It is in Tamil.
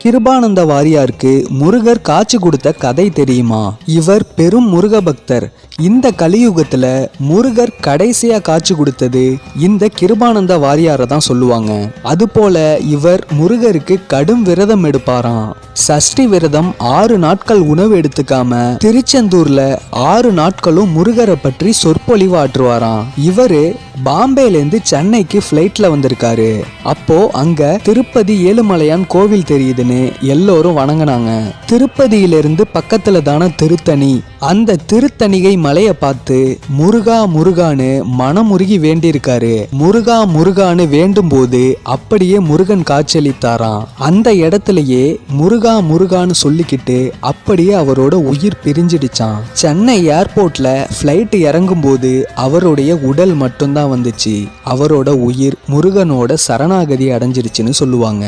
கிருபானந்த வாரியாருக்கு முருகர் காட்சி கொடுத்த கதை தெரியுமா? இவர் பெரும் முருக பக்தர். இந்த கலியுகத்துல முருகர் கடைசியா காட்சி கொடுத்தது இந்த கிருபானந்த வாரியாரை தான் சொல்லுவாங்க. அதுபோல இவர் முருகருக்கு கடும் விரதம் எடுப்பாராம். சஷ்டி விரதம் 6 நாட்கள் உணவு எடுத்துக்காம திருச்செந்தூர்ல 6 நாட்களும் முருகரை பற்றி சொற்பொழிவாற்றுவாராம். இவரு பாம்பேல இருந்து சென்னைக்கு பிளைட்ல வந்திருக்காரு. அப்போ அங்க திருப்பதி ஏழுமலையான் கோவில் தெரியுதுன்னு எல்லோரும் வணங்கினாங்க. திருப்பதியிலிருந்து பக்கத்துல தான திருத்தணி. அந்த திருத்தணிகை மலையை பார்த்து முருகா முருகான்னு மனமுருகி வேண்டியிருக்காரு. முருகா முருகான்னு வேண்டும் போது அப்படியே முருகன் காட்சியளித்தாராம். அந்த இடத்துலயே முருகா முருகான்னு சொல்லிக்கிட்டு அப்படியே அவரோட உயிர் பிரிஞ்சிடுச்சான். சென்னை ஏர்போர்ட்ல பிளைட் இறங்கும் போது அவருடைய உடல் மட்டும்தான் வந்துச்சு. அவரோட உயிர் முருகனோட சரணாகதி அடைஞ்சிருச்சுன்னு சொல்லுவாங்க.